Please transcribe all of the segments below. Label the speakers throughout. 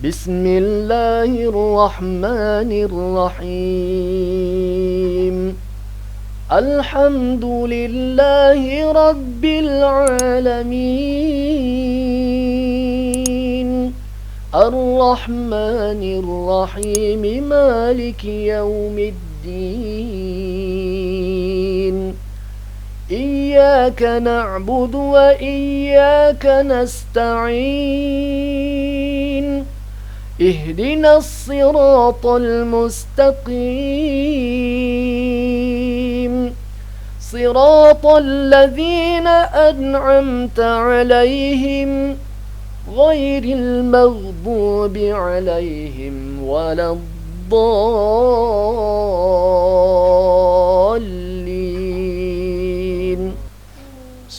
Speaker 1: بسم الله الرحمن الرحيم الحمد لله رب العالمين الرحمن الرحيم مالك يوم الدين إياك نعبد وإياك نستعين اهدنا الصراط المستقيم صراط الذين أنعمت عليهم غير المغضوب عليهم ولا الضالين.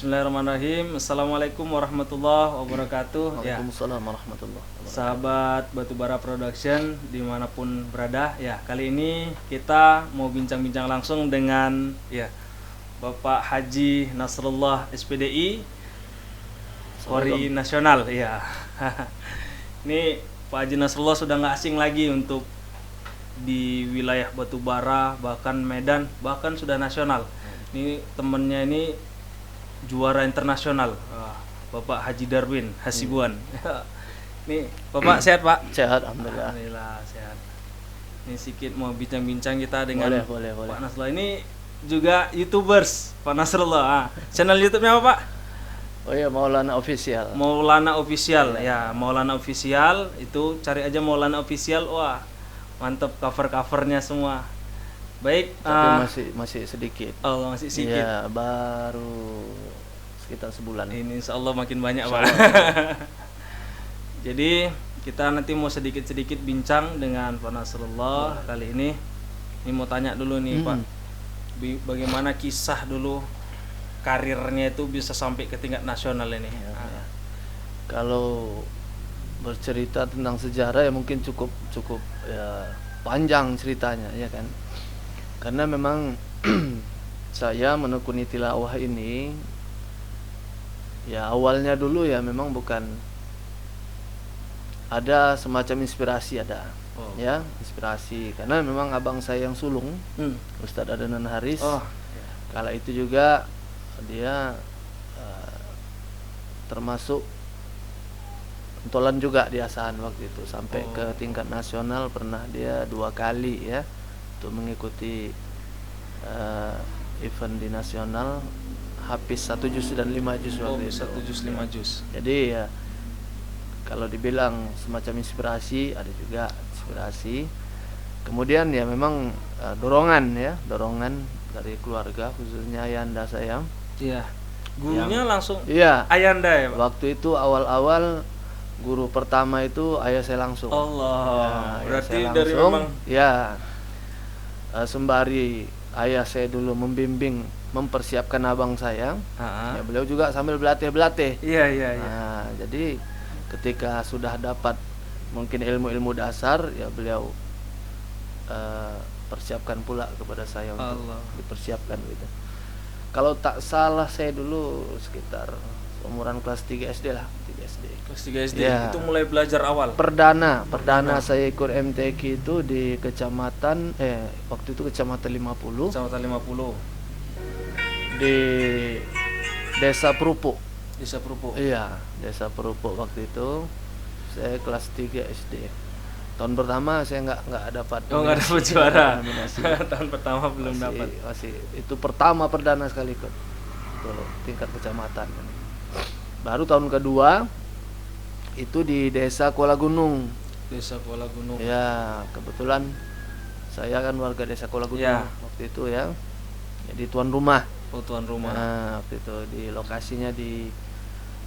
Speaker 2: Bismillahirrahmanirrahim. Assalamualaikum warahmatullahi wabarakatuh.
Speaker 1: Waalaikumsalam warahmatullahi wabarakatuh.
Speaker 2: Sahabat Batubara Production dimanapun berada, ya kali ini kita mau bincang-bincang langsung dengan Bapak Haji Nasrullah SPDI Polri Nasional. Ya, ini Pak Haji Nasrullah sudah nggak asing lagi untuk di wilayah Batubara, bahkan Medan, bahkan sudah nasional. Ini temennya ini juara internasional, Bapak Haji Darwin Hasibuan. Nih, Bapak sehat, Pak?
Speaker 1: Sehat, alhamdulillah.
Speaker 2: Alhamdulillah sehat. Ini sedikit mau bincang-bincang kita dengan
Speaker 1: boleh.
Speaker 2: Pak Nasrullah. Ini juga YouTubers, Pak Nasrullah. Channel YouTube-nya apa, Pak?
Speaker 1: Oh ya, Maulana Official.
Speaker 2: Maulana Official. Ya, Maulana Official. Itu cari aja Maulana Official. Wah, mantap cover-covernya semua. Baik,
Speaker 1: tapi masih sedikit.
Speaker 2: Allah masih sedikit.
Speaker 1: Ya, baru sekitar sebulan.
Speaker 2: Ini insya Allah makin banyak, Pak. Jadi kita nanti mau sedikit-sedikit bincang dengan Pak Nasrullah kali ini. Ini mau tanya dulu nih, Pak. Bagaimana kisah dulu karirnya itu bisa sampai ke tingkat nasional ini?
Speaker 1: Kalau bercerita tentang sejarah ya mungkin cukup ya, panjang ceritanya, ya kan. Karena memang saya menekuni tilawah ini ya awalnya dulu ya memang bukan, ada semacam inspirasi, ya inspirasi karena memang abang saya yang sulung, Ustadz Adnan Haris. Kala itu juga dia termasuk pentolan juga di Asahan waktu itu sampai ke tingkat nasional, pernah dia 2 kali ya untuk mengikuti event di nasional, habis 1 juz dan 5 juz waktu itu.
Speaker 2: 1 juz 5 juz.
Speaker 1: Jadi ya kalau dibilang semacam inspirasi, ada juga inspirasi. Kemudian ya memang dorongan dari keluarga, khususnya ayahanda saya.
Speaker 2: Iya. Gurunya langsung
Speaker 1: Iya.
Speaker 2: ayahanda ya, Pak?
Speaker 1: Waktu itu awal-awal guru pertama itu ayah saya langsung.
Speaker 2: Allah. Berarti
Speaker 1: saya
Speaker 2: dari
Speaker 1: langsung,
Speaker 2: memang
Speaker 1: sembari ayah saya dulu membimbing, mempersiapkan abang saya, ya beliau juga sambil berlatih.
Speaker 2: Iya.
Speaker 1: Nah, jadi ketika sudah dapat mungkin ilmu-ilmu dasar, ya beliau persiapkan pula kepada saya untuk dipersiapkan gitu. Kalau tak salah saya dulu sekitar umuran kelas 3 SD lah, 3 SD.
Speaker 2: Kelas 3 SD
Speaker 1: Ya.
Speaker 2: itu mulai belajar awal.
Speaker 1: Perdana saya ikut MTQ itu di kecamatan waktu itu kecamatan 50.
Speaker 2: Kecamatan 50.
Speaker 1: Di Desa Perupuk.
Speaker 2: Desa Perupuk.
Speaker 1: Iya, Desa Perupuk waktu itu. Saya kelas 3 SD. Tahun pertama saya nggak dapat.
Speaker 2: Nggak dapat juara.
Speaker 1: Nominasi.
Speaker 2: Tahun pertama belum dapat.
Speaker 1: Masih itu pertama perdana sekali ikut. Tuh, tingkat kecamatan. Baru tahun kedua itu di Desa Kuala Gunung.
Speaker 2: Desa Kuala Gunung.
Speaker 1: Ya, kebetulan saya kan warga Desa Kuala Gunung waktu itu ya. Jadi tuan rumah.
Speaker 2: Oh, tuan rumah.
Speaker 1: Nah, waktu itu di lokasinya di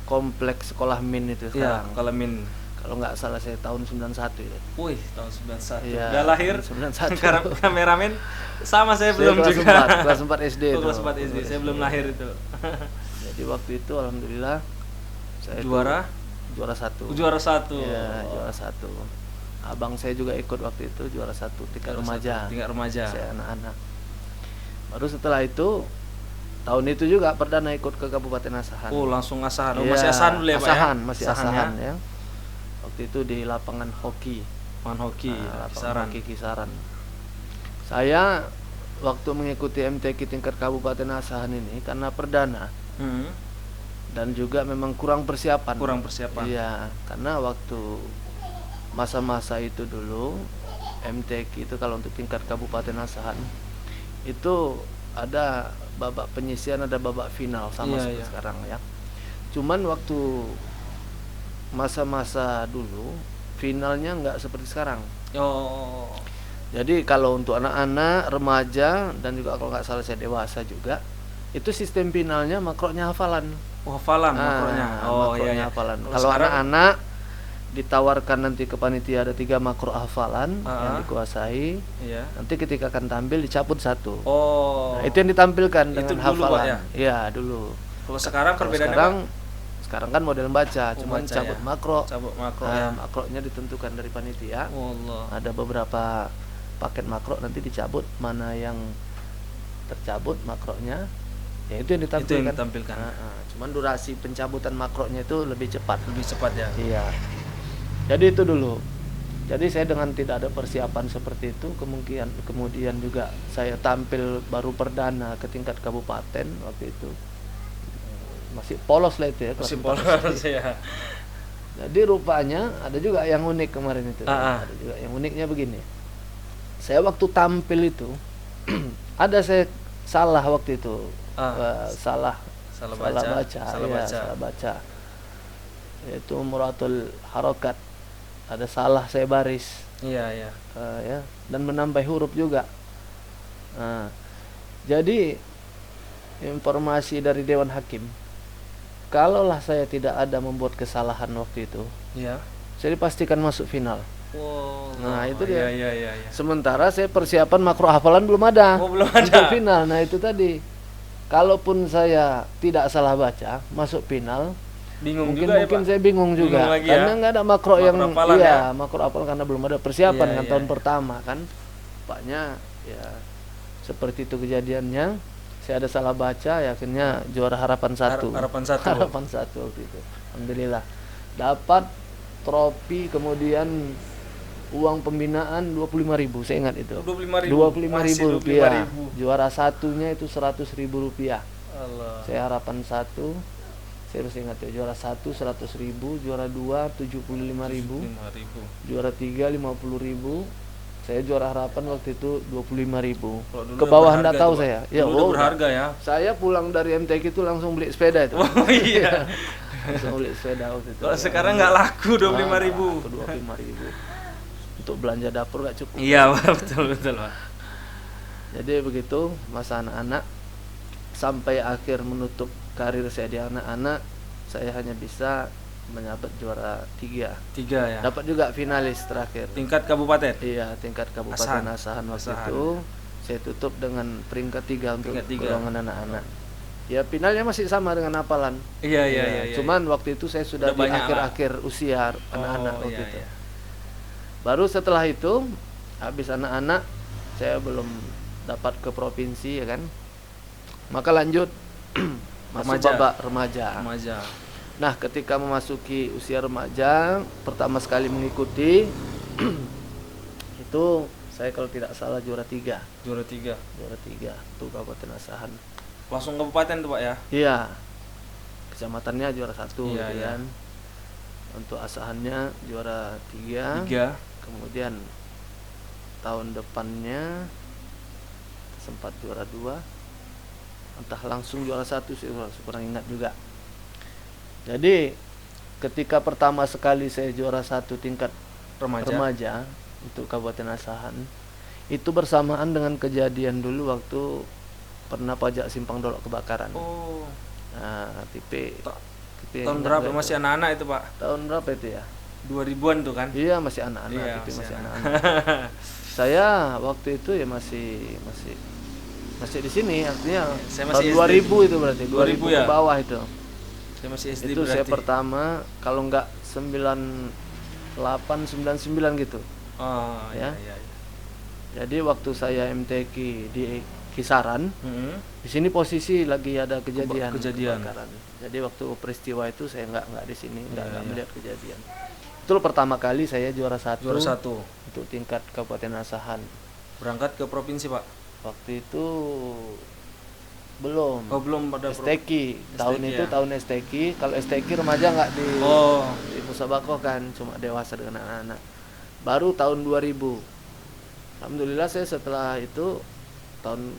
Speaker 1: kompleks sekolah Min itu sekarang.
Speaker 2: Iya, sekolah Min.
Speaker 1: Kalau nggak salah saya tahun 91 itu.
Speaker 2: Wih, tahun 91.
Speaker 1: Ya,
Speaker 2: Udah lahir.
Speaker 1: 91.
Speaker 2: Kameramen sama saya belum
Speaker 1: kelas
Speaker 2: juga.
Speaker 1: 4, kelas 4 SD itu.
Speaker 2: Kelas 4 SD. Saya belum lahir itu.
Speaker 1: Jadi waktu itu alhamdulillah saya
Speaker 2: juara
Speaker 1: 1.
Speaker 2: Juara 1.
Speaker 1: Ya, juara 1. Abang saya juga ikut waktu itu juara 1 tingkat remaja.
Speaker 2: Tingkat remaja.
Speaker 1: Saya anak-anak. Baru setelah itu tahun itu juga perdana ikut ke Kabupaten Asahan.
Speaker 2: Oh, langsung Asahan. Oh,
Speaker 1: Ya,
Speaker 2: masih Asahan dulu ya, Pak?
Speaker 1: Asahan,
Speaker 2: Ya?
Speaker 1: masih Asahan ya. Waktu itu di lapangan hoki.
Speaker 2: Lapangan hoki,
Speaker 1: Lapangan
Speaker 2: Kisaran.
Speaker 1: hoki Kisaran. Saya waktu mengikuti MTQ tingkat Kabupaten Asahan ini karena perdana
Speaker 2: Hmm.
Speaker 1: dan juga memang kurang persiapan.
Speaker 2: Kurang persiapan.
Speaker 1: Iya, karena waktu masa-masa itu dulu MTQ itu kalau untuk tingkat Kabupaten Asahan itu ada babak penyisian, ada babak final sama
Speaker 2: Iya,
Speaker 1: seperti
Speaker 2: iya.
Speaker 1: sekarang ya. Cuman waktu masa-masa dulu finalnya nggak seperti sekarang.
Speaker 2: Oh.
Speaker 1: Jadi kalau untuk anak-anak, remaja dan juga kalau nggak salah saya dewasa juga, itu sistem finalnya makroknya hafalan.
Speaker 2: Oh, hafalan makronya. Oh
Speaker 1: makroknya
Speaker 2: iya, iya.
Speaker 1: hafalan.
Speaker 2: Kalau
Speaker 1: Kalau
Speaker 2: sekarang-
Speaker 1: anak-anak ditawarkan nanti ke panitia ada 3 makro hafalan yang
Speaker 2: Ah.
Speaker 1: dikuasai.
Speaker 2: Iya.
Speaker 1: Nanti ketika akan tampil dicabut 1.
Speaker 2: Oh.
Speaker 1: Nah, itu yang ditampilkan
Speaker 2: Itu
Speaker 1: dengan
Speaker 2: dulu, Pak,
Speaker 1: hafalan.
Speaker 2: ya?
Speaker 1: Iya, dulu.
Speaker 2: Kalau sekarang
Speaker 1: Kalau
Speaker 2: perbedaannya
Speaker 1: sekarang kan model baca,
Speaker 2: Oh,
Speaker 1: cuman
Speaker 2: baca,
Speaker 1: cabut
Speaker 2: ya.
Speaker 1: makro.
Speaker 2: cabut makro
Speaker 1: Nah,
Speaker 2: ya.
Speaker 1: makronya ditentukan dari panitia.
Speaker 2: Allah.
Speaker 1: Ada beberapa paket makro nanti dicabut, mana yang tercabut makronya, ya itu yang ditampilkan.
Speaker 2: Itu yang ditampilkan.
Speaker 1: Cuman durasi pencabutan makronya itu lebih cepat.
Speaker 2: Lebih cepat ya.
Speaker 1: Iya. Jadi itu dulu. Jadi saya dengan tidak ada persiapan seperti itu, kemudian juga saya tampil baru perdana ke tingkat kabupaten waktu itu. Masih polos lah itu ya. kelas
Speaker 2: Masih
Speaker 1: 4
Speaker 2: polos
Speaker 1: SD.
Speaker 2: ya.
Speaker 1: Jadi rupanya ada juga yang unik kemarin itu. Ada juga yang uniknya begini. Saya waktu tampil itu ada saya salah waktu itu. Salah baca. Yaitu muratul harokat. Ada salah saya baris.
Speaker 2: Iya, iya.
Speaker 1: Ya, dan menambah huruf juga. Jadi informasi dari Dewan Hakim, kalaulah saya tidak ada membuat kesalahan waktu itu,
Speaker 2: Iya.
Speaker 1: saya dipastikan masuk final.
Speaker 2: Oh.
Speaker 1: Nah, itu dia.
Speaker 2: Iya.
Speaker 1: Sementara saya persiapan makro hafalan belum ada.
Speaker 2: Oh, belum ada.
Speaker 1: Untuk final. Nah, itu tadi. Kalaupun saya tidak salah baca, masuk final,
Speaker 2: Bingung
Speaker 1: mungkin
Speaker 2: juga ya, Pak.
Speaker 1: saya bingung juga.
Speaker 2: Bingung lagi
Speaker 1: Karena
Speaker 2: ya.
Speaker 1: nggak ada makro yang
Speaker 2: hafalan
Speaker 1: iya,
Speaker 2: ya.
Speaker 1: makro hafalan karena belum ada persiapan
Speaker 2: Iya,
Speaker 1: kan
Speaker 2: iya,
Speaker 1: tahun
Speaker 2: iya.
Speaker 1: pertama kan. Paknya ya seperti itu kejadiannya. Saya ada salah baca, ya akhirnya juara harapan 1.
Speaker 2: Harapan 1.
Speaker 1: Harapan 1 waktu itu. Alhamdulillah. Dapat trofi, kemudian uang pembinaan 25.000, saya ingat itu.
Speaker 2: 25.000.
Speaker 1: 25.000
Speaker 2: Masih
Speaker 1: rupiah.
Speaker 2: 25.000.
Speaker 1: Juara satunya itu 100.000 rupiah.
Speaker 2: Allah.
Speaker 1: Saya harapan 1, saya masih ingat ya, juara 1 100.000, juara 2 75.000,
Speaker 2: 5.000.
Speaker 1: juara 3 50.000. Saya juara harapan waktu itu 25.000.
Speaker 2: Kalau dulu
Speaker 1: Ke bawah
Speaker 2: berharga
Speaker 1: enggak tahu
Speaker 2: tuh, Pak.
Speaker 1: saya.
Speaker 2: Dulu udah berharga ya.
Speaker 1: Saya pulang dari MTQ itu langsung beli sepeda itu.
Speaker 2: Oh iya.
Speaker 1: Langsung beli sepeda waktu itu.
Speaker 2: Kalau sekarang nggak laku 25.000.
Speaker 1: 25.000. Untuk belanja dapur nggak cukup.
Speaker 2: Iya, betul Pak.
Speaker 1: Jadi begitu masa anak-anak, sampai akhir menutup karir saya di anak-anak, saya hanya bisa menyabet juara 3.
Speaker 2: 3 ya.
Speaker 1: Dapat juga finalis terakhir.
Speaker 2: Tingkat kabupaten.
Speaker 1: Iya, tingkat Kabupaten Asahan waktu
Speaker 2: Asahan.
Speaker 1: itu. Saya tutup dengan peringkat 3 untuk
Speaker 2: Peringkat 3.
Speaker 1: golongan anak-anak. Ya finalnya masih sama dengan hafalan.
Speaker 2: Iya.
Speaker 1: Cuman waktu itu saya sudah
Speaker 2: Udah
Speaker 1: di
Speaker 2: banyak
Speaker 1: akhir-akhir usia anak-anak waktu
Speaker 2: iya,
Speaker 1: itu.
Speaker 2: iya.
Speaker 1: Baru setelah itu, habis anak-anak, saya belum dapat ke provinsi ya kan. Maka lanjut masuk
Speaker 2: Remaja.
Speaker 1: babak remaja.
Speaker 2: Remaja.
Speaker 1: Nah, ketika memasuki usia remaja, pertama sekali mengikuti itu saya kalau tidak salah juara 3.
Speaker 2: Juara 3.
Speaker 1: Juara 3 untuk Kabupaten Asahan.
Speaker 2: Langsung kabupaten tuh, Pak ya.
Speaker 1: Iya. Kecamatannya juara 1
Speaker 2: Iya,
Speaker 1: gitu
Speaker 2: iya.
Speaker 1: kan. Untuk Asahannya juara 3.
Speaker 2: 3.
Speaker 1: Kemudian tahun depannya sempat juara 2. Entah langsung juara 1 sih, kurang ingat juga. Jadi ketika pertama sekali saya juara 1 tingkat remaja untuk Kabupaten Asahan, itu bersamaan dengan kejadian dulu waktu pernah pajak Simpang Dolok kebakaran.
Speaker 2: Oh.
Speaker 1: Nah, tipe
Speaker 2: Tahun berapa masih anak-anak itu, Pak?
Speaker 1: Tahun berapa itu ya?
Speaker 2: 2000-an tuh kan?
Speaker 1: Iya, masih anak-anak,
Speaker 2: Iya,
Speaker 1: tipe
Speaker 2: masih
Speaker 1: masih
Speaker 2: anak.
Speaker 1: anak-anak. Saya waktu itu ya masih di sini, artinya
Speaker 2: Saya
Speaker 1: tahun
Speaker 2: masih
Speaker 1: 2000 itu berarti
Speaker 2: 2000
Speaker 1: 2000
Speaker 2: ya?
Speaker 1: ke bawah itu.
Speaker 2: Saya masih SD
Speaker 1: Itu
Speaker 2: berarti.
Speaker 1: saya pertama, kalau enggak 98 99 gitu.
Speaker 2: Oh,
Speaker 1: Ya.
Speaker 2: iya.
Speaker 1: Jadi waktu saya MTQ di Kisaran, di sini posisi lagi ada kejadian
Speaker 2: Kejadian.
Speaker 1: kebakaran. Jadi waktu peristiwa itu saya nggak di sini, nggak
Speaker 2: Iya.
Speaker 1: melihat kejadian. Betul pertama kali saya juara satu
Speaker 2: Juara 1.
Speaker 1: untuk tingkat Kabupaten Asahan.
Speaker 2: Berangkat ke provinsi, Pak.
Speaker 1: Waktu itu belum.
Speaker 2: Oh, belum pada
Speaker 1: STQ. Tahun
Speaker 2: STQ
Speaker 1: itu
Speaker 2: ya?
Speaker 1: tahun STQ. Kalau STQ remaja nggak
Speaker 2: Oh,
Speaker 1: di musabakoh kan, cuma dewasa dengan anak-anak. Baru tahun 2000. Alhamdulillah saya setelah itu tahun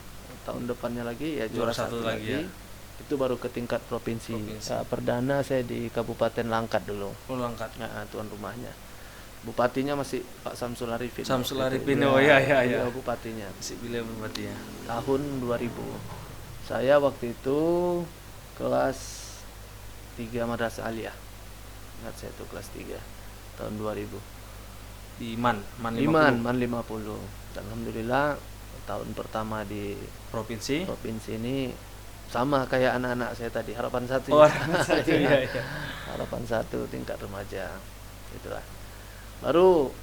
Speaker 1: depannya lagi ya juara
Speaker 2: Juara satu
Speaker 1: satu
Speaker 2: lagi ya.
Speaker 1: Itu baru ke tingkat provinsi.
Speaker 2: Provinsi.
Speaker 1: Perdana saya di Kabupaten Langkat dulu.
Speaker 2: Langkat.
Speaker 1: Tuan rumahnya. Bupatinya masih Pak Samsul Arifin.
Speaker 2: Samsul
Speaker 1: waktu itu.
Speaker 2: Arifin, oh ya.
Speaker 1: beliau bupatinya.
Speaker 2: Si beliau bupati ya.
Speaker 1: Tahun 2000. Saya waktu itu kelas 3 Madrasah Aliyah. Ingat saya itu kelas 3 tahun 2000.
Speaker 2: Di Man 50.
Speaker 1: Man 50. Dan alhamdulillah tahun pertama di
Speaker 2: Provinsi.
Speaker 1: provinsi ini sama kayak anak-anak saya tadi, harapan satu.
Speaker 2: Oh, satu ya.
Speaker 1: Harapan satu tingkat remaja. Itulah. Baru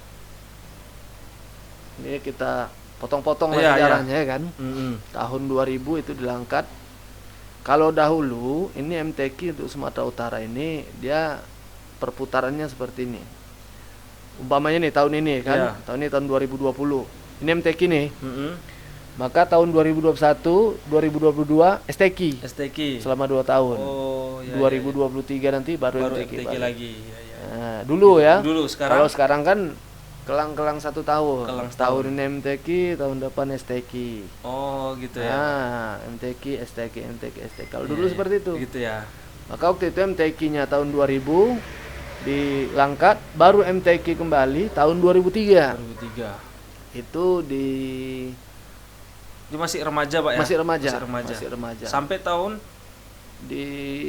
Speaker 1: ini kita potong-potong
Speaker 2: Iya,
Speaker 1: sejarahnya ya kan. Tahun 2000 itu dilangkat. Kalau dahulu ini MTQ untuk Sumatera Utara ini dia perputarannya seperti ini. Umpamanya nih tahun ini kan,
Speaker 2: Iya.
Speaker 1: tahun ini tahun 2020. Ini MTQ nih.
Speaker 2: Mm-mm.
Speaker 1: Maka tahun 2021, 2022 STQ
Speaker 2: STQ.
Speaker 1: selama 2 tahun.
Speaker 2: Oh, ya.
Speaker 1: 2023 nanti baru MTQ.
Speaker 2: MTQ
Speaker 1: baru.
Speaker 2: lagi. Ya, ya.
Speaker 1: Nah, dulu ya.
Speaker 2: Dulu sekarang.
Speaker 1: Kalau sekarang kan kelang-kelang 1 tahun.
Speaker 2: Kelang
Speaker 1: Tahun ini MTQ, tahun depan STQ.
Speaker 2: Oh, gitu ya.
Speaker 1: Nah, MTQ, STQ, MTQ, STQ. Kalau dulu
Speaker 2: Iya,
Speaker 1: seperti itu.
Speaker 2: Gitu ya.
Speaker 1: Maka waktu itu MTQ-nya tahun 2000 dilangkat, baru MTQ kembali tahun 2003.
Speaker 2: 2003.
Speaker 1: Itu di
Speaker 2: Itu masih remaja, Pak ya?
Speaker 1: masih remaja.
Speaker 2: Masih remaja.
Speaker 1: Masih remaja.
Speaker 2: Sampai tahun
Speaker 1: Di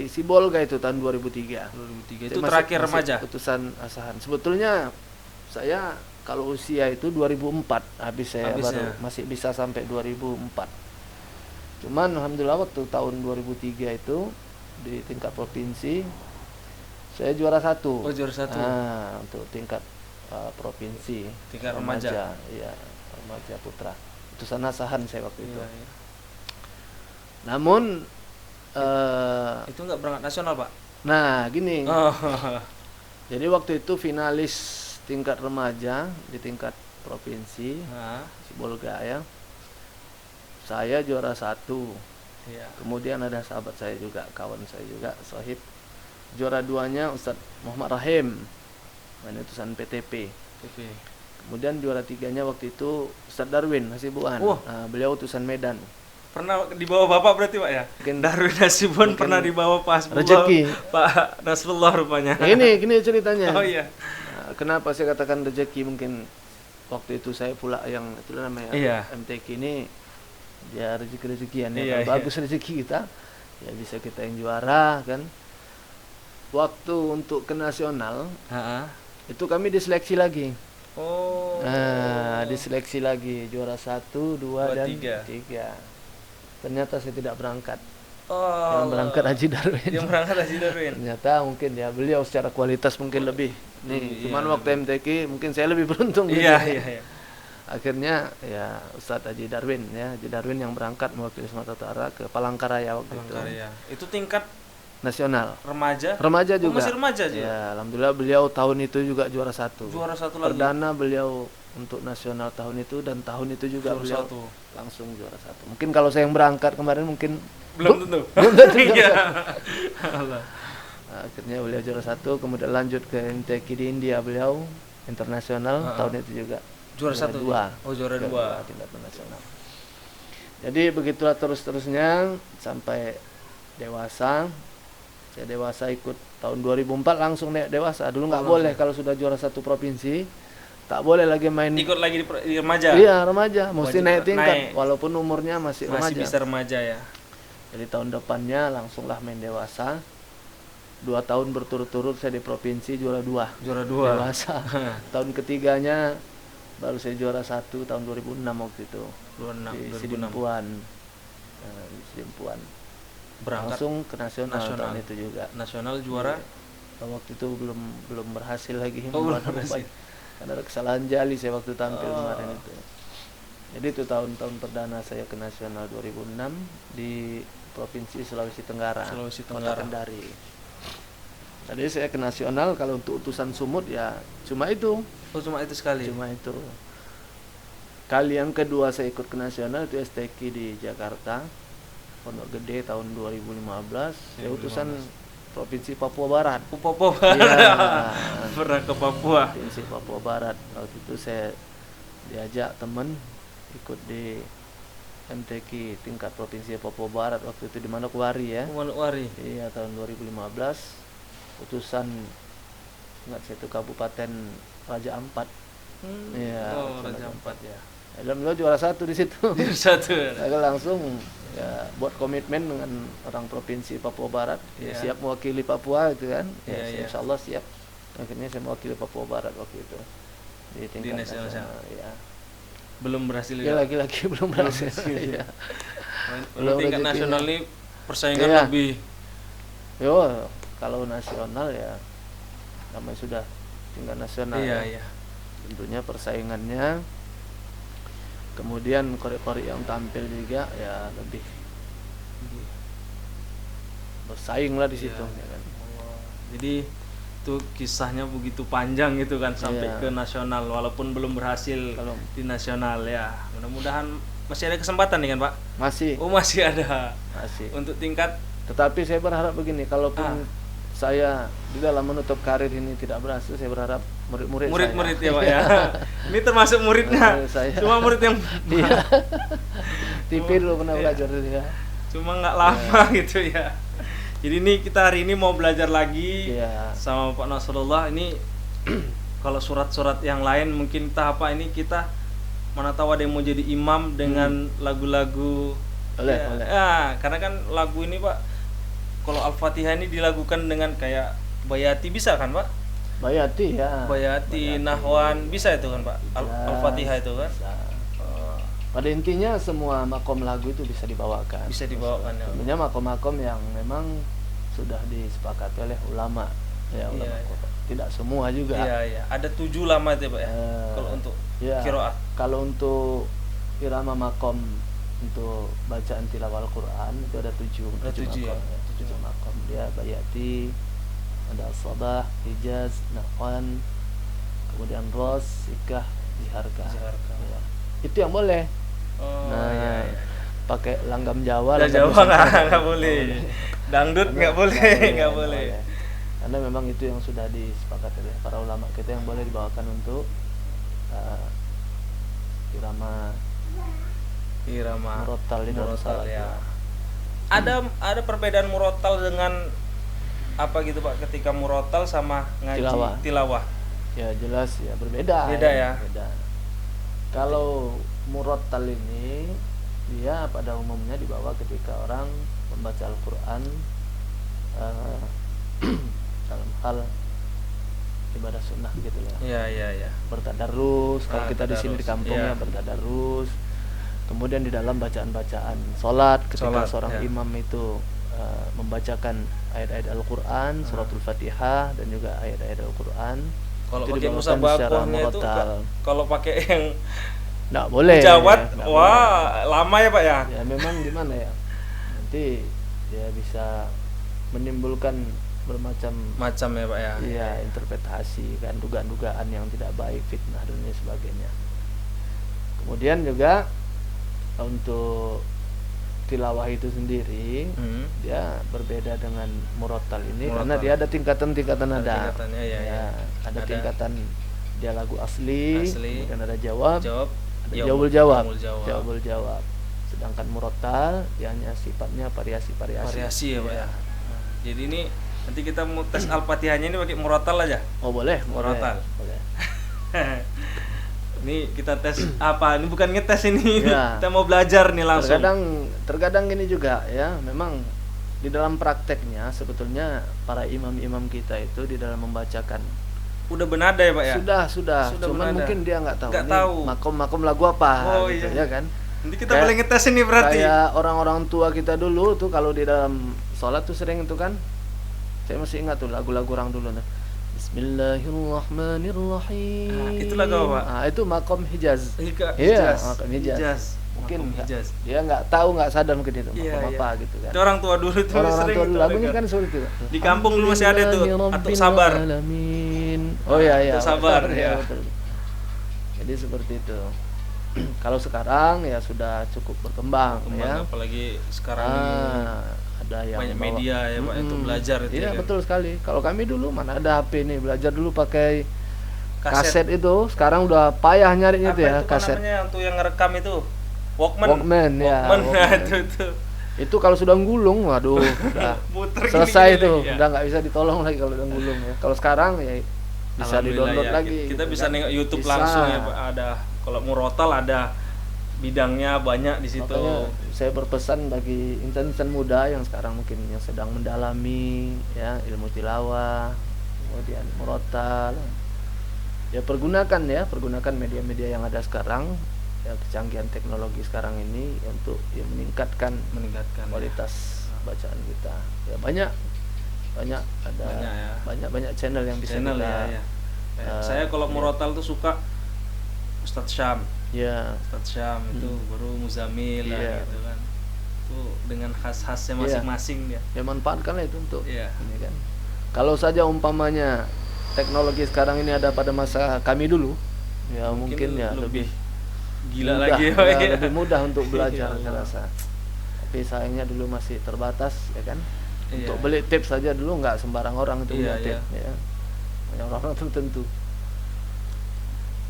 Speaker 1: Sibolga itu tahun 2003.
Speaker 2: 2003.
Speaker 1: Itu
Speaker 2: Itu terakhir
Speaker 1: masih
Speaker 2: remaja.
Speaker 1: Putusan Asahan. Sebetulnya saya kalau usia itu 2004 habis saya
Speaker 2: Habisnya.
Speaker 1: baru masih bisa sampai 2004. Cuman alhamdulillah waktu tahun 2003 itu di tingkat provinsi saya juara 1.
Speaker 2: Oh, juara 1.
Speaker 1: Nah, untuk tingkat provinsi
Speaker 2: Tingkat remaja.
Speaker 1: Iya, remaja putra. Putusan Asahan saya waktu itu.
Speaker 2: Iya, iya.
Speaker 1: Namun
Speaker 2: Itu enggak berangkat nasional, Pak?
Speaker 1: nah gini.
Speaker 2: Oh.
Speaker 1: Jadi waktu itu finalis tingkat remaja di tingkat provinsi
Speaker 2: Nah,
Speaker 1: Sibolga ya. Saya juara 1.
Speaker 2: iya.
Speaker 1: Kemudian ada sahabat saya juga, kawan saya juga, Sohib. Juara 2-nya Ustadz Muhammad Rahim, main utusan PTP.
Speaker 2: PP.
Speaker 1: Kemudian juara 3-nya waktu itu Ustadz Darwin Hasibuan.
Speaker 2: Wah.
Speaker 1: Nah, beliau utusan Medan.
Speaker 2: Pernah dibawa Bapak berarti, Pak ya?
Speaker 1: Mungkin-
Speaker 2: Darwin Nasibun
Speaker 1: mungkin
Speaker 2: pernah dibawa Pak Hasbullah,
Speaker 1: rezeki.
Speaker 2: Pak Nasrullah rupanya.
Speaker 1: Nah, gini ceritanya.
Speaker 2: Oh iya.
Speaker 1: Nah, kenapa saya katakan rezeki? Mungkin waktu itu saya pula yang itu namanya
Speaker 2: Iya.
Speaker 1: MTQ ini ya rezeki-rezekian ya.
Speaker 2: Iya,
Speaker 1: Kalau
Speaker 2: iya.
Speaker 1: bagus rezeki kita ya bisa kita yang juara kan. Waktu untuk ke nasional
Speaker 2: Heeh.
Speaker 1: itu kami diseleksi lagi.
Speaker 2: Oh.
Speaker 1: Nah, diseleksi lagi juara 1, 2
Speaker 2: Dua,
Speaker 1: dan
Speaker 2: tiga.
Speaker 1: 3. Ternyata saya tidak berangkat.
Speaker 2: Oh.
Speaker 1: Yang berangkat Haji Darwin.
Speaker 2: Yang berangkat Haji Darwin.
Speaker 1: Ternyata mungkin ya beliau secara kualitas mungkin lebih. Nih,
Speaker 2: Iya,
Speaker 1: cuman waktu MTQ mungkin saya lebih beruntung.
Speaker 2: Iya,
Speaker 1: gitu.
Speaker 2: iya, iya.
Speaker 1: Akhirnya ya Ustadz Haji Darwin ya, Haji Darwin yang berangkat mewakili Sumatera Utara ke Palangkaraya waktu itu.
Speaker 2: Palangkaraya. Itu tingkat
Speaker 1: Nasional.
Speaker 2: remaja.
Speaker 1: Remaja
Speaker 2: Oh,
Speaker 1: juga.
Speaker 2: masih remaja juga.
Speaker 1: Ya, alhamdulillah beliau tahun itu juga juara 1.
Speaker 2: Juara 1 lagi.
Speaker 1: Perdana beliau untuk nasional tahun itu dan tahun itu juga
Speaker 2: Juara
Speaker 1: beliau
Speaker 2: 1.
Speaker 1: langsung juara 1. Mungkin kalau saya yang berangkat kemarin mungkin
Speaker 2: Belum tentu.
Speaker 1: belum tentu juara
Speaker 2: Iya.
Speaker 1: 1.
Speaker 2: Allah.
Speaker 1: Nah, akhirnya beliau juara 1, kemudian lanjut ke MTQ di India beliau internasional tahun itu juga
Speaker 2: Juara 1.
Speaker 1: 2.
Speaker 2: Oh, juara 2.
Speaker 1: Tingkat nasional. Jadi begitulah terus-terusnya sampai dewasa. Saya dewasa ikut tahun 2004 langsung dewasa. Dulu nggak boleh kalau sudah juara 1 provinsi, tak boleh lagi main.
Speaker 2: Ikut lagi di remaja.
Speaker 1: Iya, remaja, mesti
Speaker 2: Wajib
Speaker 1: naik tingkat
Speaker 2: naik.
Speaker 1: walaupun umurnya masih
Speaker 2: Masih
Speaker 1: remaja.
Speaker 2: bisa remaja ya.
Speaker 1: Jadi tahun depannya langsunglah main dewasa. 2 tahun berturut-turut saya di provinsi juara 2.
Speaker 2: Juara 2.
Speaker 1: Dewasa. Tahun ketiganya baru saya juara 1 tahun 2006 waktu itu.
Speaker 2: 26
Speaker 1: Di
Speaker 2: 2006.
Speaker 1: Sidimpuan. Nah, di Sidimpuan.
Speaker 2: Berangkat
Speaker 1: Langsung ke nasional,
Speaker 2: nasional.
Speaker 1: tahun itu juga.
Speaker 2: nasional juara.
Speaker 1: Waktu itu belum berhasil lagi
Speaker 2: Oh, belum
Speaker 1: membuat nama
Speaker 2: berhasil.
Speaker 1: baik. Karena ada kesalahan jali saya waktu tampil
Speaker 2: Oh.
Speaker 1: kemarin itu. Jadi itu tahun-tahun perdana saya ke nasional 2006 di Provinsi Sulawesi Tenggara.
Speaker 2: Sulawesi
Speaker 1: Kota
Speaker 2: Tenggara.
Speaker 1: Kendari. Tadi saya ke nasional, kalau untuk utusan Sumut ya cuma itu.
Speaker 2: Oh, cuma itu sekali.
Speaker 1: Cuma itu. Kali yang kedua saya ikut ke nasional itu STQ di Jakarta, Pondok Gede tahun 2015. Saya utusan Provinsi Papua Barat.
Speaker 2: Papua
Speaker 1: Iya.
Speaker 2: pernah ke Papua.
Speaker 1: Provinsi Papua Barat. Waktu itu saya diajak teman ikut di MTQ tingkat Provinsi Papua Barat, waktu itu di Manokwari ya.
Speaker 2: Manokwari.
Speaker 1: Iya, tahun 2015. Utusan ingat saya itu Kabupaten Raja Ampat. Iya,
Speaker 2: Oh,
Speaker 1: utusan
Speaker 2: Raja Ampat ya.
Speaker 1: Alhamdulillah juara 1 di situ.
Speaker 2: Satu.
Speaker 1: Saya langsung ya buat komitmen dengan orang Provinsi Papua Barat, ya,
Speaker 2: Iya.
Speaker 1: siap mewakili Papua itu kan. Ya,
Speaker 2: Iya, iya.
Speaker 1: Insya Allah siap. Akhirnya saya mewakili Papua Barat waktu itu di tingkat
Speaker 2: nasional.
Speaker 1: nasional. Ya.
Speaker 2: Belum berhasil
Speaker 1: Ya
Speaker 2: ya.
Speaker 1: lagi-lagi belum berhasil.
Speaker 2: berhasil.
Speaker 1: Iya.
Speaker 2: Belum tingkat
Speaker 1: rezekinya.
Speaker 2: nasional ini persaingan
Speaker 1: Iya.
Speaker 2: lebih.
Speaker 1: Yo, kalau nasional ya namanya sudah tingkat nasional.
Speaker 2: Iya,
Speaker 1: ya.
Speaker 2: iya.
Speaker 1: Tentunya persaingannya, kemudian korek-korek yang tampil juga ya lebih bersaing lah di situ.
Speaker 2: Iya.
Speaker 1: Ya kan.
Speaker 2: Jadi itu kisahnya begitu panjang gitu kan sampai
Speaker 1: Iya.
Speaker 2: ke nasional walaupun belum berhasil
Speaker 1: Kalau
Speaker 2: di nasional ya. Mudah-mudahan masih ada kesempatan nih kan Pak?
Speaker 1: masih
Speaker 2: Oh, masih ada.
Speaker 1: masih.
Speaker 2: Untuk tingkat
Speaker 1: Tetapi saya berharap begini, kalaupun saya di dalam menutup karir ini tidak berhasil, saya berharap murid-murid
Speaker 2: murid-murid
Speaker 1: saya.
Speaker 2: ya Pak ya. Ini termasuk muridnya.
Speaker 1: Murid saya.
Speaker 2: Cuma murid yang
Speaker 1: Iya. TV dulu pernah belajar ya.
Speaker 2: cuma nggak lama gitu ya. Jadi ini kita hari ini mau belajar lagi
Speaker 1: Iya.
Speaker 2: sama Pak Nasrullah. Ini kalau surat-surat yang lain mungkin kita apa ini kita mana tahu ada yang mau jadi imam dengan lagu-lagu.
Speaker 1: Boleh,
Speaker 2: Ya,
Speaker 1: boleh.
Speaker 2: ya, karena kan lagu ini Pak, kalau Al-Fatihah ini dilakukan dengan kayak Bayati bisa kan Pak?
Speaker 1: Bayati ya.
Speaker 2: Bayati, Nahwan bisa itu kan Pak?
Speaker 1: Bisa,
Speaker 2: Al-Fatihah itu kan?
Speaker 1: bisa.
Speaker 2: Oh,
Speaker 1: Pada intinya semua makom lagu itu bisa dibawakan.
Speaker 2: bisa dibawakan ya.
Speaker 1: Tentunya makom-makom yang memang sudah disepakati oleh ulama, ya ulama
Speaker 2: Iya, iya.
Speaker 1: Quran. Tidak semua juga.
Speaker 2: Iya, iya. Ada 7 lama itu Pak ya. Kalau untuk
Speaker 1: Ya,
Speaker 2: qiraat.
Speaker 1: kalau untuk irama makom untuk bacaan tilawah Al-Quran itu ada 7
Speaker 2: Ada 7 ya?
Speaker 1: makom, 7 makom. Dia Bayati, ada Sabah, Hijaz, Nahwan, kemudian Ros, Sikah, Jiharka.
Speaker 2: Jiharka.
Speaker 1: Ya. Itu yang boleh.
Speaker 2: Oh,
Speaker 1: Nah,
Speaker 2: iya, iya.
Speaker 1: pakai langgam Jawa,
Speaker 2: Ya,
Speaker 1: langgam
Speaker 2: Jawa
Speaker 1: Nusantara.
Speaker 2: nggak boleh. Dangdut nggak boleh, nggak boleh.
Speaker 1: Karena memang itu yang sudah disepakati oleh para ulama kita yang boleh dibawakan untuk irama
Speaker 2: Irama
Speaker 1: murotal di dalam
Speaker 2: murotal
Speaker 1: salat.
Speaker 2: ya. Ada perbedaan murotal dengan apa gitu Pak ketika murotal sama ngaji tilawah.
Speaker 1: Ya jelas ya berbeda.
Speaker 2: Beda ya.
Speaker 1: Beda. Kalau murotal ini dia pada umumnya dibawa ketika orang membaca Al-Quran dalam hal ibadah sunnah gitu ya.
Speaker 2: Iya, iya, iya.
Speaker 1: Bertadarus, kalau kita di sini di
Speaker 2: tadarus.
Speaker 1: kampung
Speaker 2: Iya.
Speaker 1: ya bertadarus. Kemudian di dalam bacaan-bacaan salat ketika
Speaker 2: Salat,
Speaker 1: seorang
Speaker 2: ya.
Speaker 1: imam itu membacakan ayat-ayat Al-Quran, suratul Fatihah dan juga ayat-ayat Al-Quran.
Speaker 2: Kalau
Speaker 1: Itu
Speaker 2: pakai
Speaker 1: dibawakan secara
Speaker 2: musabakohnya itu
Speaker 1: murotal.
Speaker 2: kalau pakai yang
Speaker 1: Nggak boleh.
Speaker 2: Jawat,
Speaker 1: Nggak
Speaker 2: wah lama ya Pak ya.
Speaker 1: boleh. Ya memang gimana ya? Nanti dia bisa menimbulkan bermacam
Speaker 2: Macam ya Pak ya.
Speaker 1: ya interpretasi kan, dugaan-dugaan yang tidak baik, fitnah dan lain sebagainya. Kemudian juga untuk tilawah itu sendiri
Speaker 2: Hmm.
Speaker 1: dia berbeda dengan murotal ini
Speaker 2: Murotal.
Speaker 1: karena dia ada tingkatan-tingkatan
Speaker 2: Ada
Speaker 1: nada.
Speaker 2: tingkatannya, ya.
Speaker 1: Ada
Speaker 2: Ada
Speaker 1: tingkatan dia lagu asli,
Speaker 2: Asli.
Speaker 1: kemudian ada jawab,
Speaker 2: Jawab.
Speaker 1: ada jawabul jawab,
Speaker 2: Jawabul jawab.
Speaker 1: jawabul jawab. Sedangkan murotal dia hanya sifatnya variasi-variasi.
Speaker 2: Variasi ya Pak ya.
Speaker 1: Iya.
Speaker 2: Jadi ini nanti kita mau tes Al-Fatihahnya ini pakai murotal aja.
Speaker 1: Oh boleh,
Speaker 2: Murotal.
Speaker 1: boleh.
Speaker 2: Ini kita tes apa? Ini bukan ngetes ini.
Speaker 1: Ya.
Speaker 2: Kita mau belajar nih langsung.
Speaker 1: Terkadang gini juga ya, memang di dalam prakteknya sebetulnya para imam-imam kita itu di dalam membacakan
Speaker 2: Udah benada ya Pak ya?
Speaker 1: sudah
Speaker 2: Sudah
Speaker 1: cuman
Speaker 2: benada.
Speaker 1: mungkin dia nggak tahu
Speaker 2: Nggak
Speaker 1: ini
Speaker 2: tahu.
Speaker 1: makom lagu apa
Speaker 2: Oh,
Speaker 1: gitu
Speaker 2: iya.
Speaker 1: ya kan.
Speaker 2: Nanti kita
Speaker 1: Kayak-
Speaker 2: boleh ngetes ini berarti.
Speaker 1: Kayak orang-orang tua kita dulu tuh kalau di dalam sholat tuh sering itu kan, saya masih ingat tuh lagu-lagu orang dulu nah. Bismillahirrahmanirrahim.
Speaker 2: Itu lagu apa, Pak?
Speaker 1: Itu makom Hijaz.
Speaker 2: Hijaz.
Speaker 1: Iya, makom Hijaz.
Speaker 2: Hijaz.
Speaker 1: mungkin
Speaker 2: Makom Hijaz.
Speaker 1: dia nggak tahu, nggak sadar mungkin itu
Speaker 2: Iya,
Speaker 1: makom
Speaker 2: iya.
Speaker 1: apa gitu kan.
Speaker 2: Itu orang tua dulu tuh
Speaker 1: Orang
Speaker 2: sering
Speaker 1: tua dulu
Speaker 2: tuh
Speaker 1: lagunya
Speaker 2: dengar.
Speaker 1: kan seperti itu.
Speaker 2: Di kampung dulu masih ada tuh, Atuk Sabar.
Speaker 1: Alamin. Oh iya iya.
Speaker 2: Atuk Sabar,
Speaker 1: betul,
Speaker 2: ya.
Speaker 1: betul. Jadi seperti itu. Kalau sekarang ya sudah cukup berkembang ya.
Speaker 2: Kembang, apalagi sekarang ini
Speaker 1: Ada yang
Speaker 2: banyak
Speaker 1: bawa-
Speaker 2: media ya Pak untuk
Speaker 1: Mm-mm.
Speaker 2: belajar itu
Speaker 1: Iya
Speaker 2: ya kan.
Speaker 1: betul sekali. Kalau kami dulu mana ada HP nih, belajar dulu pakai kaset itu. Sekarang udah payah nyarinya
Speaker 2: Apa
Speaker 1: itu ya,
Speaker 2: itu Pak
Speaker 1: kaset.
Speaker 2: namanya untuk yang ngerekam itu? Walkman.
Speaker 1: Walkman, ya,
Speaker 2: Walkman. Nah,
Speaker 1: Walkman.
Speaker 2: itu.
Speaker 1: Itu kalau sudah gulung, waduh, udah
Speaker 2: Muter
Speaker 1: selesai
Speaker 2: gini-gini
Speaker 1: itu,
Speaker 2: lagi, ya.
Speaker 1: udah nggak bisa ditolong lagi kalau udah gulung ya. Kalau sekarang ya bisa
Speaker 2: Alhamdulillah
Speaker 1: di-download
Speaker 2: ya,
Speaker 1: lagi.
Speaker 2: kita
Speaker 1: gitu
Speaker 2: bisa
Speaker 1: kan.
Speaker 2: nengok YouTube
Speaker 1: Bisa.
Speaker 2: langsung ya Pak. Ada kalau murotal ada bidangnya banyak di situ.
Speaker 1: Makanya saya berpesan bagi insan-insan muda yang sekarang mungkin yang sedang mendalami ya ilmu tilawah, kemudian murotal, ya pergunakan media-media yang ada sekarang, ya kecanggihan teknologi sekarang ini untuk ya meningkatkan
Speaker 2: Meningkatkan
Speaker 1: kualitas bacaan kita. Ya banyak ada
Speaker 2: Banyak ya.
Speaker 1: banyak channel yang bisa
Speaker 2: channel
Speaker 1: kita
Speaker 2: ya. Saya kalau
Speaker 1: ya.
Speaker 2: murotal tuh suka Ustadz Syam.
Speaker 1: ya
Speaker 2: Ustadz Syam itu baru Muzamil lah
Speaker 1: Iya.
Speaker 2: gitu kan. Itu dengan khas-khasnya masing-masing dia.
Speaker 1: ya manfaatkanlah itu untuk
Speaker 2: Iya.
Speaker 1: ini kan. Kalau saja umpamanya teknologi sekarang ini ada pada masa kami dulu, ya mungkin ya lebih
Speaker 2: gila
Speaker 1: mudah,
Speaker 2: lagi
Speaker 1: ya, lebih mudah untuk
Speaker 2: Iya,
Speaker 1: belajar saya
Speaker 2: Allah.
Speaker 1: rasa. Tapi sayangnya dulu masih terbatas ya kan.
Speaker 2: Iya.
Speaker 1: Untuk beli tips saja dulu nggak sembarang orang itu
Speaker 2: Iya,
Speaker 1: punya tips ya. Banyak orang tertentu.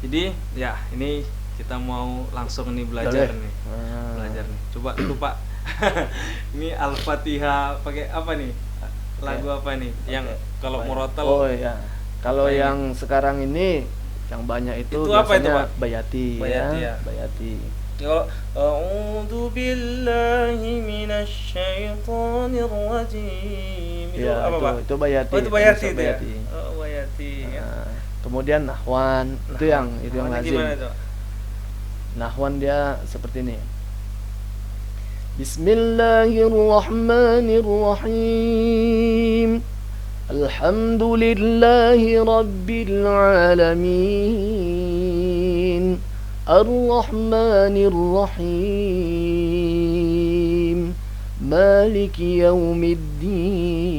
Speaker 2: Jadi ya ini kita mau langsung nih belajar
Speaker 1: Boleh.
Speaker 2: nih.
Speaker 1: Ah.
Speaker 2: Belajar nih. Coba dulu Pak. Ini Al-Fatihah pakai apa nih? Lagu apa nih? Yang kalau murotal
Speaker 1: Oh iya. Kalau
Speaker 2: apa ini?
Speaker 1: yang sekarang ini yang banyak itu,
Speaker 2: Itu apa itu,
Speaker 1: biasanya
Speaker 2: Pak?
Speaker 1: Bayati,
Speaker 2: Bayati ya.
Speaker 1: Bayati.
Speaker 2: kalau a'udzu billahi minasyaitonir rajim. Itu
Speaker 1: Ya,
Speaker 2: apa, Pak?
Speaker 1: itu Bayati.
Speaker 2: Oh, itu Bayati itu ya.
Speaker 1: Bayati.
Speaker 2: Oh, Bayati ya.
Speaker 1: Nah, kemudian Nahwan, itu yang
Speaker 2: Nahwannya
Speaker 1: lazim.
Speaker 2: gimana itu, Pak?
Speaker 1: Nahwan dia seperti ini. Bismillahirrahmanirrahim. Alhamdulillahi rabbil alamin. Ar-Rahmanir Rahim. Maliki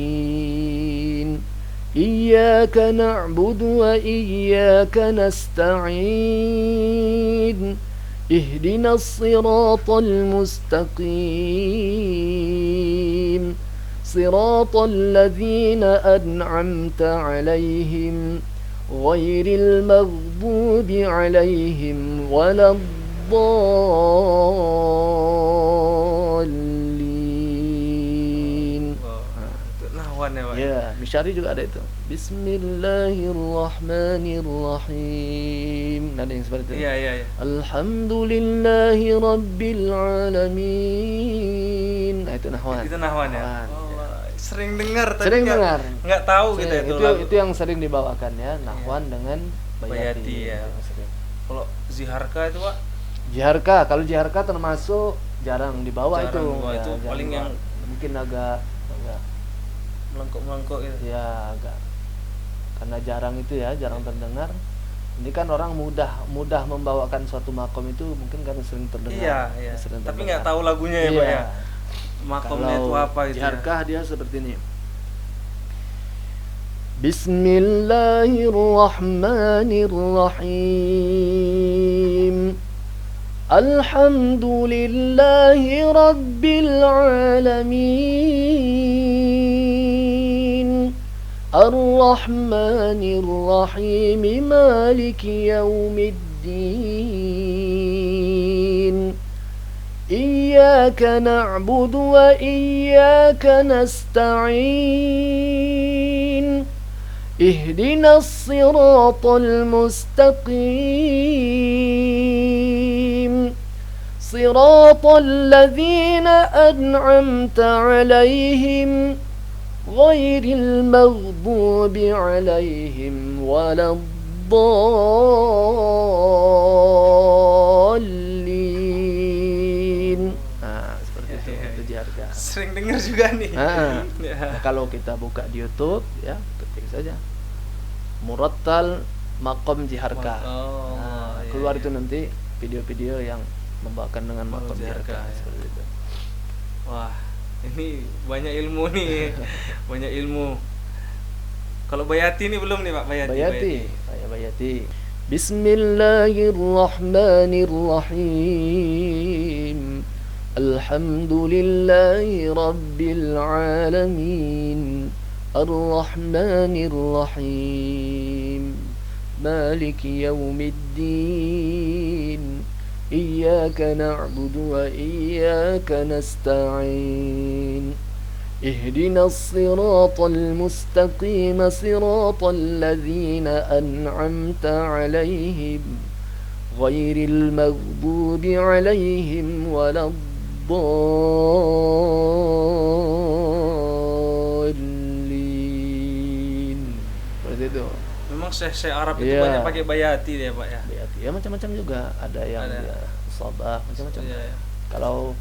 Speaker 1: yaumiddin. Iyyaka na'budu wa iyyaka nasta'in. اهدنا الصراط المستقيم صراط الذين أنعمت عليهم غير المغضوب عليهم ولا الضالين.
Speaker 2: Itu Nahwan ya, Pak.
Speaker 1: Ya, Misyari juga ada itu. Bismillahirrahmanirrahim. Ada yang seperti itu.
Speaker 2: Iya, iya, iya.
Speaker 1: Alhamdulillahi rabbil alamin. Nah, itu Nahwan.
Speaker 2: Itu Nahwan ya.
Speaker 1: Nahwan,
Speaker 2: Allah, sering dengar tapi
Speaker 1: Sering dengar.
Speaker 2: nggak tahu gitu ya
Speaker 1: itu
Speaker 2: lagu.
Speaker 1: itu yang sering dibawakan ya, Nahwan dengan Bayati.
Speaker 2: Bayati, ya.
Speaker 1: Yang sering.
Speaker 2: Kalau Ziharka itu, Pak,
Speaker 1: Jiharka, kalau Jiharka termasuk jarang dibawa
Speaker 2: Jarang
Speaker 1: itu.
Speaker 2: dibawa, itu
Speaker 1: jarang
Speaker 2: paling
Speaker 1: dibawa.
Speaker 2: yang-
Speaker 1: mungkin agak
Speaker 2: melengkok-melengkok gitu.
Speaker 1: ya agak karena jarang itu ya, jarang terdengar. Ini kan orang mudah membawakan suatu makom itu mungkin karena sering terdengar.
Speaker 2: Iya, iya.
Speaker 1: Sering
Speaker 2: Tapi
Speaker 1: terdengar.
Speaker 2: nggak tahu lagunya ya, Pak
Speaker 1: Iya.
Speaker 2: ya. Makomnya itu
Speaker 1: Kalau
Speaker 2: apa gitu ya.
Speaker 1: Jiharkah dia seperti ini. Bismillahirrahmanirrahim. Alhamdulillahi rabbil alamin. Ar-Rahmanir Rahim. Maliki yaumiddin. Iyyaka na'budu wa iyyaka nasta'in. اهدنا الصراط المستقيم صراط الذين أنعمت عليهم غير المغضوب عليهم ولا الضالين. Nah, seperti itu Jiharka.
Speaker 2: Sering dengar juga nih.
Speaker 1: Nah,
Speaker 2: Ya.
Speaker 1: nah, kalau kita buka di YouTube ya, ketik saja Murattal Makom Jiharka.
Speaker 2: Oh,
Speaker 1: Nah,
Speaker 2: iya,
Speaker 1: keluar
Speaker 2: iya.
Speaker 1: itu nanti video-video yang membawakan dengan
Speaker 2: Membiarkan, ya.
Speaker 1: seperti itu.
Speaker 2: Wah, ini banyak ilmu nih. Banyak ilmu. Kalau Bayati ini belum nih Pak,
Speaker 1: Bayati. Saya Bayati. Bismillahirrahmanirrahim. Alhamdulillahi rabbil alamin. Ar-Rahmanir Rahim. Maliki yaumiddin. Iyyaka na'budu wa iyyaka nasta'in. اهدنا الصراط المستقيم صراط الذين أنعمت عليهم غير المغضوب عليهم ولا الضالين. Seperti itu.
Speaker 2: Memang Syekh Arab itu banyak pakai Bayati ya Pak ya.
Speaker 1: Bayati ya macam-macam juga, ada yang dia sabah macam-macam.
Speaker 2: Ya.
Speaker 1: Kalau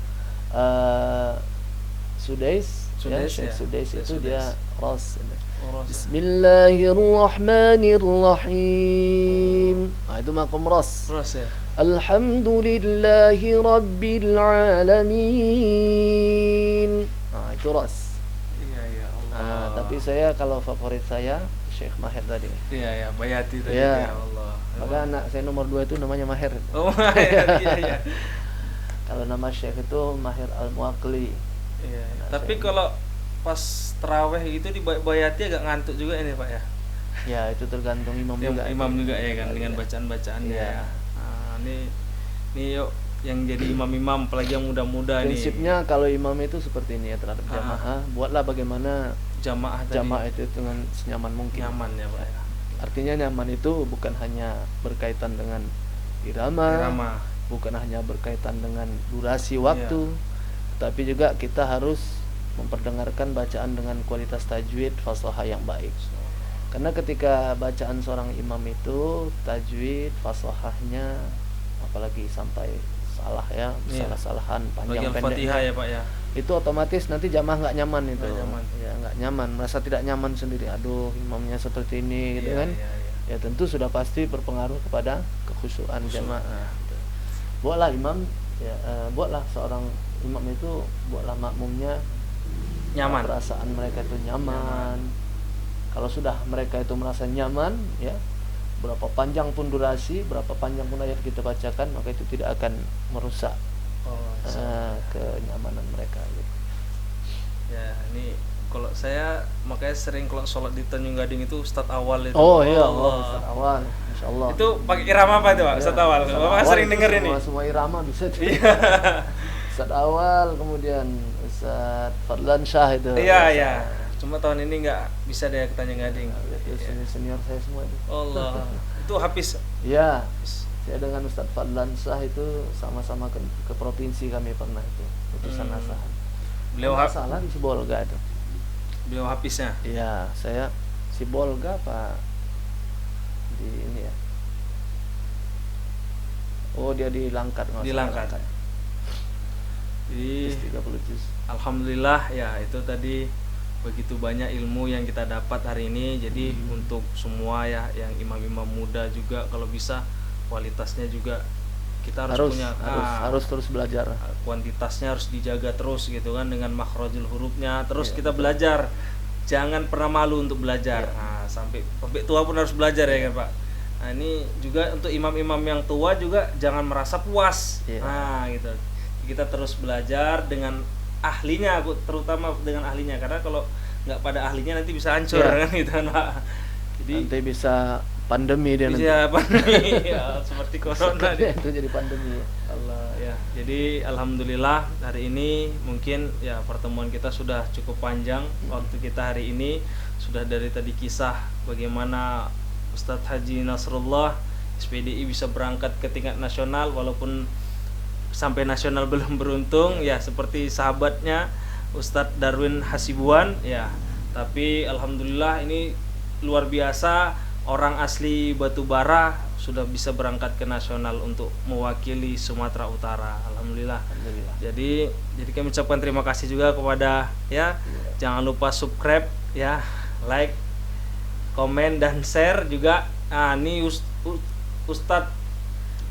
Speaker 1: Sudais Syekh Sudais itu dia ras. Bismillahirrahmanirrahim. Itu maqam ras.
Speaker 2: Ras ya.
Speaker 1: Alhamdulillahi rabbil alamin. Itu ras.
Speaker 2: Iya Allah.
Speaker 1: Tapi saya kalau favorit saya Syekh Maher tadi.
Speaker 2: Iya Bayati tadi
Speaker 1: ya
Speaker 2: Allah.
Speaker 1: Maka anak saya nomor 2 itu namanya Maher.
Speaker 2: Oh Maher. Iya.
Speaker 1: Kalau nama Syekh itu Maher Al-Muaqli.
Speaker 2: Iya. Tapi kalau pas terawih itu di Bayati agak ngantuk juga ini Pak ya.
Speaker 1: Ya itu tergantung imam juga.
Speaker 2: Imam juga ya kan dengan bacaan-bacaannya.
Speaker 1: Ya.
Speaker 2: Ini yuk yang jadi imam-imam apalagi yang muda-muda nih.
Speaker 1: Prinsipnya kalau imam itu seperti ini ya terhadap jamaah. Buatlah bagaimana jamaah itu dengan senyaman mungkin.
Speaker 2: Nyaman ya Pak ya.
Speaker 1: Artinya nyaman itu bukan hanya berkaitan dengan irama. Bukan hanya berkaitan dengan durasi waktu. Tapi juga kita harus memperdengarkan bacaan dengan kualitas tajwid fasahah yang baik. Karena ketika bacaan seorang imam itu tajwid fasahahnya apalagi sampai salah ya, salah-salahan panjang pendeknya,
Speaker 2: ya Pak ya.
Speaker 1: Itu otomatis nanti jamaah nggak nyaman itu. Nggak nyaman, merasa tidak nyaman sendiri. Aduh, imamnya seperti ini gitu kan. Ya tentu sudah pasti berpengaruh kepada kekhusyuan jamaah. Buatlah imam buatlah seorang imam itu buatlah makmumnya
Speaker 2: nyaman,
Speaker 1: perasaan mereka itu nyaman. Kalau sudah mereka itu merasa nyaman ya, berapa panjang pun durasi, berapa panjang pun ayat kita bacakan, maka itu tidak akan merusak kenyamanan mereka gitu.
Speaker 2: Ya ini kalau saya makanya sering kalau sholat di Tanjung Gading itu Ustadz Awal itu.
Speaker 1: Ustadz Awal, Masya Allah.
Speaker 2: Itu pakai irama apa itu Pak? Ustadz Awal. Bapak sering denger ini.
Speaker 1: Semua irama bisa. Ustadz Awal, kemudian Ustadz Fadlan Syah itu.
Speaker 2: Iya. Cuma tahun ini nggak bisa deh ke Tanjung Gading.
Speaker 1: Itu senior saya semua itu.
Speaker 2: Allah. Itu Hafiz.
Speaker 1: Iya. Saya dengan Ustadz Fadlan Syah itu sama-sama ke provinsi kami pernah itu utusan asahan.
Speaker 2: Beliau
Speaker 1: salah di Sibolga itu.
Speaker 2: Beliau Hafiznya.
Speaker 1: Iya, saya Sibolga Pak di ini ya. Oh, dia di Langkat.
Speaker 2: Di Langkat. Jadi
Speaker 1: 30 juz.
Speaker 2: Alhamdulillah ya itu tadi begitu banyak ilmu yang kita dapat hari ini. Jadi untuk semua ya yang imam-imam muda juga kalau bisa kualitasnya juga kita harus terus belajar. Kuantitasnya harus dijaga terus gitu kan dengan makhrajul hurufnya. Terus kita belajar. Jangan pernah malu untuk belajar. Nah, sampai tua pun harus belajar ya kan Pak. Nah, ini juga untuk imam-imam yang tua juga jangan merasa puas. Nah, gitu. Kita terus belajar dengan ahlinya, terutama dengan ahlinya, karena kalau nggak pada ahlinya nanti bisa hancur kan gitu kan Pak. Jadi
Speaker 1: nanti bisa pandemi dia nanti.
Speaker 2: Iya, pandemi ya, seperti corona
Speaker 1: itu jadi pandemi.
Speaker 2: Allah ya. Jadi alhamdulillah hari ini mungkin ya pertemuan kita sudah cukup panjang. Waktu kita hari ini sudah dari tadi kisah bagaimana Ustadz Haji Nasrullah SPDI bisa berangkat ke tingkat nasional walaupun sampai nasional belum beruntung ya, seperti sahabatnya Ustadz Darwin Hasibuan ya. Tapi alhamdulillah ini luar biasa, orang asli Batubara sudah bisa berangkat ke nasional untuk mewakili Sumatera Utara. Alhamdulillah. Jadi kami ucapkan terima kasih juga kepada jangan lupa subscribe ya, like, komen dan share juga. Ini Ustadz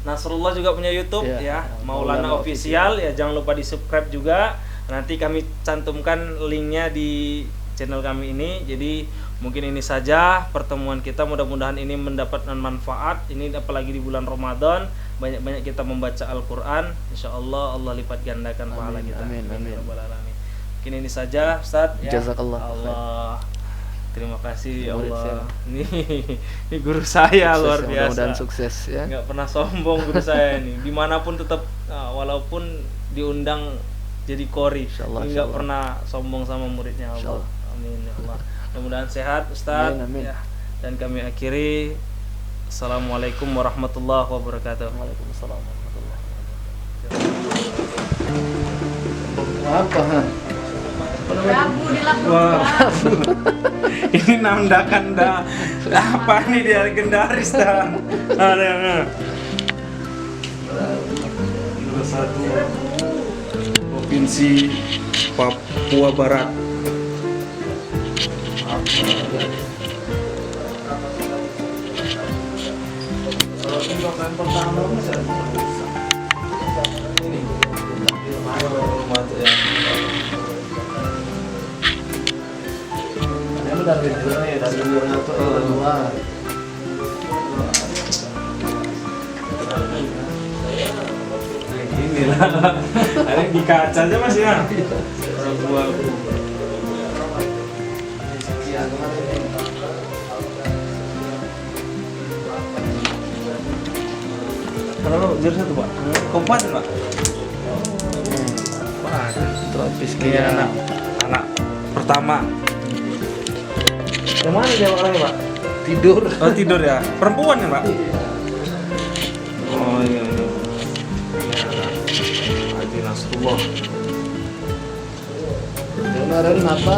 Speaker 2: Nasrullah juga punya YouTube
Speaker 1: Iya,
Speaker 2: ya, Maulana Official ya, jangan lupa di-subscribe juga. Nanti kami cantumkan linknya di channel kami ini. Jadi mungkin ini saja pertemuan kita, mudah-mudahan ini mendapatkan manfaat. Ini apalagi di bulan Ramadan, banyak-banyak kita membaca Al-Qur'an. Insyaallah Allah lipat gandakan pahala kita.
Speaker 1: Amin.
Speaker 2: Mungkin ini saja Ustaz ya.
Speaker 1: Jazakallah.
Speaker 2: Allah. Terima kasih ya
Speaker 1: Murid
Speaker 2: Allah.
Speaker 1: saya.
Speaker 2: Ini guru saya
Speaker 1: Sukses,
Speaker 2: luar
Speaker 1: ya,
Speaker 2: biasa.
Speaker 1: mudah-mudahan sukses ya.
Speaker 2: Nggak pernah sombong guru saya ini. Dimanapun tetap walaupun diundang jadi kori,
Speaker 1: Insyaallah,
Speaker 2: ini nggak pernah sombong sama muridnya Allah. Amin ya Allah. Mudah-mudahan sehat Ustaz.
Speaker 1: Amin.
Speaker 2: Ya. Dan kami akhiri. Assalamualaikum warahmatullahi wabarakatuh.
Speaker 1: Waalaikumsalam warahmatullahi wabarakatuh. Apa?
Speaker 3: Rabu dilakukan.
Speaker 2: Wah. Ini namdakan dah. Apa nih dia legendaris dah. Ada. Nomor 1 Provinsi Papua Barat.
Speaker 1: Dari luar.
Speaker 2: Inilah. Ada di kaca aja Mas ya. Buah. Kalau jurus satu Pak. Kabupaten Pak. Wah,
Speaker 1: Tropis
Speaker 2: ini anak pertama. Yang mana dia orangnya Pak?
Speaker 1: tidur.
Speaker 2: Oh tidur ya. Perempuan ya Pak? Oh iya. Haji Nasrullah.
Speaker 1: Kemarin apa?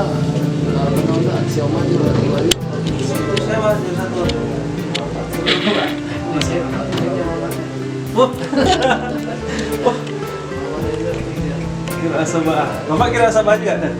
Speaker 1: Kemarin aksioma juga lagi.
Speaker 2: Siapa satu? Wah. Kira Sabah. Bapak kira Sabah juga?